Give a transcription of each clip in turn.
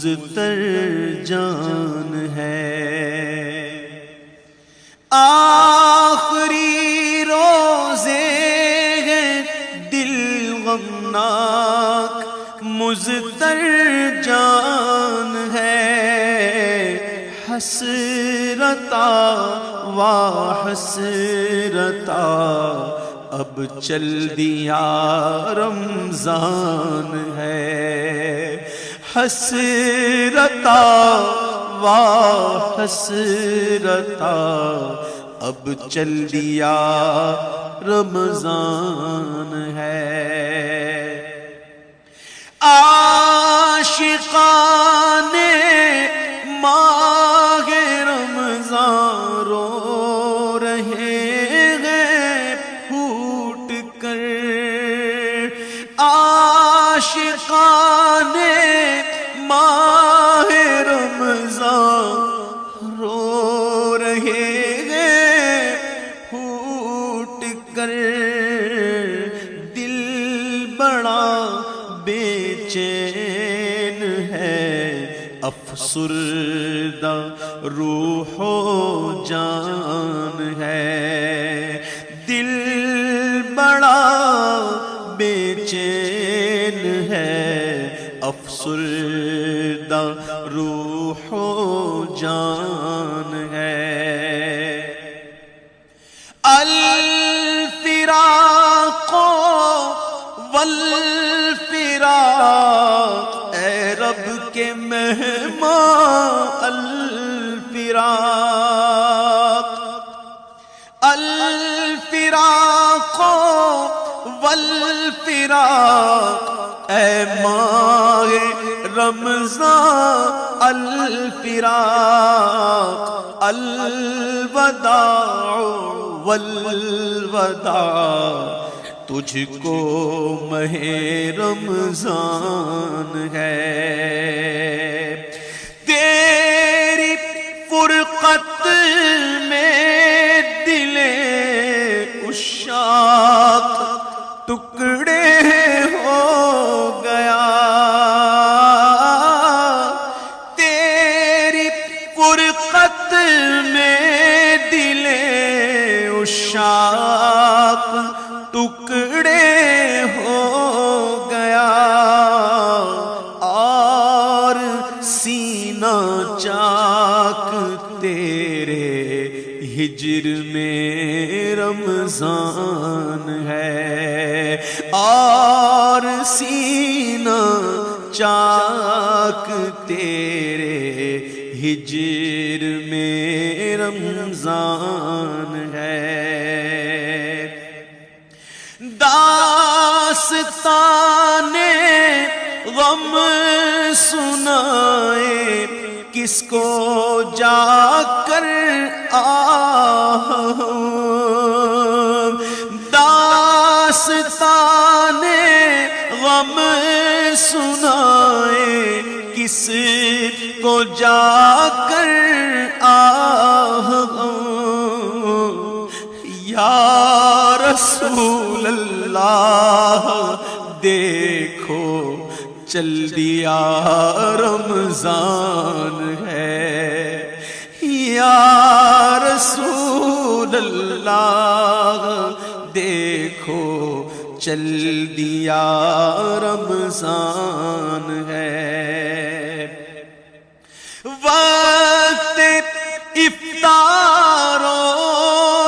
مضطر جان ہے، آخری روزے ہیں دل غمناک مضطر جان ہے، حسرتا و حسرتا اب چل دیا رمضان ہے، حسرتا و حسرتا اب چل دیا رمضان ہے، عاشقان ماہ رمضان رو رہے ہیں پھوٹ کر، عاشقان ماہ رمضان رو رہے ہیں پھوٹ کر، دل بڑا بے چین ہے، افسردہ روح و جان ہے، دل بڑا بے چین ہے، افسردہ روح و جان ہے، الفراق والفراق اے رب کے مہمان، الفراق الفراق والفراق اے ماہ رمضان، الفراق الوداع والوداع تجھ کو ماہ رمضان ہے، تیری فرقت میں دل عشاق ٹکڑے ہو گیا، تیری فرقت میں دل عشاق ٹکڑے ہو گیا، اور سینہ چاک تیرے ہجر میں رمضان ہے، اور سینہ چاک تیرے ہجر میں رمضان ہے، داستان غم سنائے کس کو جا کر داستان غم سنائے کس کو جا کر یا رسول اللہ دیکھو چل دیا رمضان ہے، یا رسول اللہ دیکھو چل دیا رمضان ہے، وقت افطار و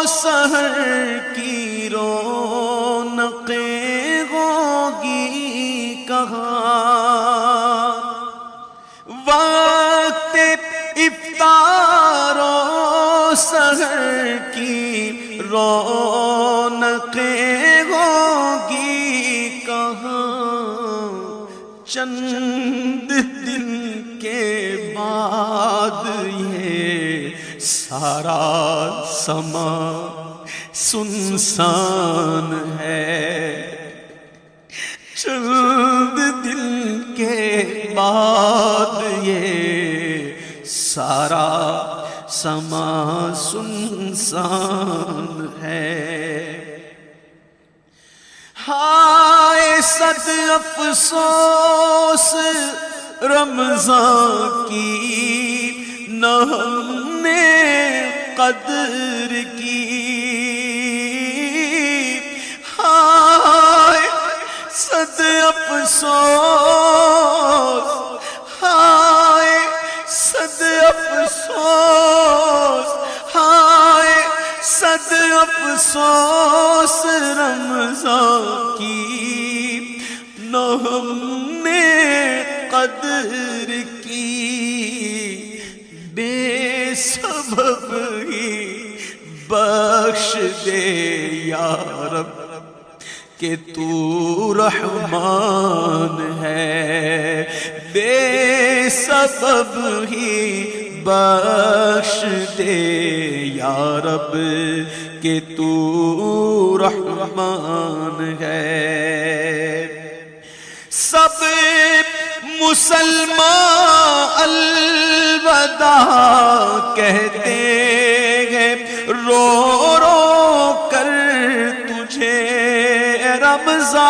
سحر کی رونقیں ہوگی کہاں، وقت افطار و سحر کی رونقیں ہوگی کہاں، چند دن کے بعد یہ سارا سما سنسان ہے، چند دن کے بعد یہ سارا سما سنسان ہے، ہائے صد افسوس رمضان کی نہ ہم نے قدر کی، ہائے صد افسوس، ہائے صد افسوس، ہائے صد افسوس رمضان کی نہ ہم نے قدر کی، بے سبب ہی بخش دے یا رب کہ تو رحمان ہے، بے سبب ہی بخش دے یا رب کہ تو رحمان ہے۔ سب مسلمان الوداع کہتے ہیں رو رو کر تجھے رمضان،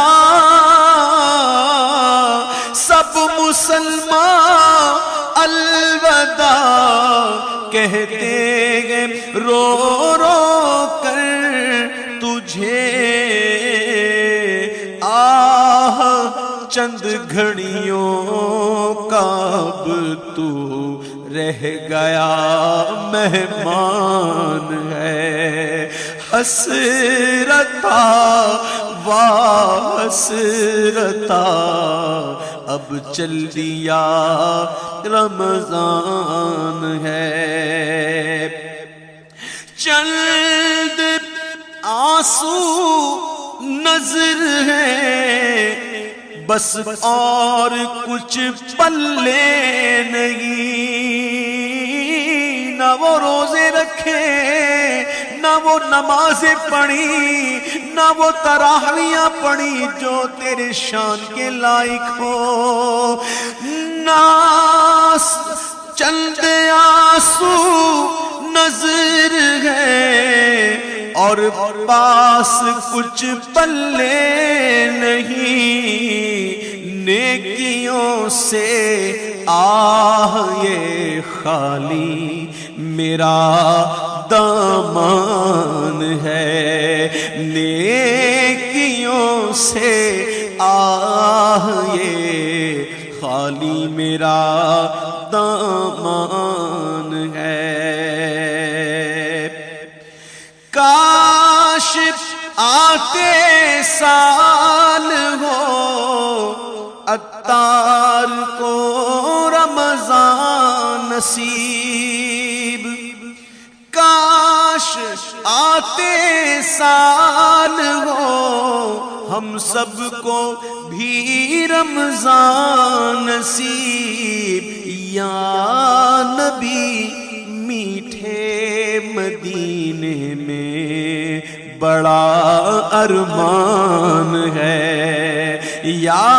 سب مسلمان الوداع کہتے ہیں رو رو کر تجھے، آہ چند گھڑیوں کا اب تو رہ گیا مہمان ہے، حسرتا حسرتا اب چل دیا رمضان ہے، چند آنسو نظر ہے بس اور کچھ پلے نہیں، نہ وہ روزے رکھے نہ وہ نمازیں پڑھی نہ وہ تراویحاں پڑھی جو تیرے شان کے لائق ہو، نہ چند آنسو نظر ہے اور پاس کچھ پلے نہیں، نیکیوں سے آہ یہ خالی میرا دامان ہے، نیکیوں سے آہ یہ خالی میرا دامان ہے۔ کاش آتے سال ہو عطار کو رمضان نصیب، کاش آتے سال ہو ہم سب کو بھی رمضان نصیب، یا نبی میٹھے مدینے میں بڑا ارمان ہے، یا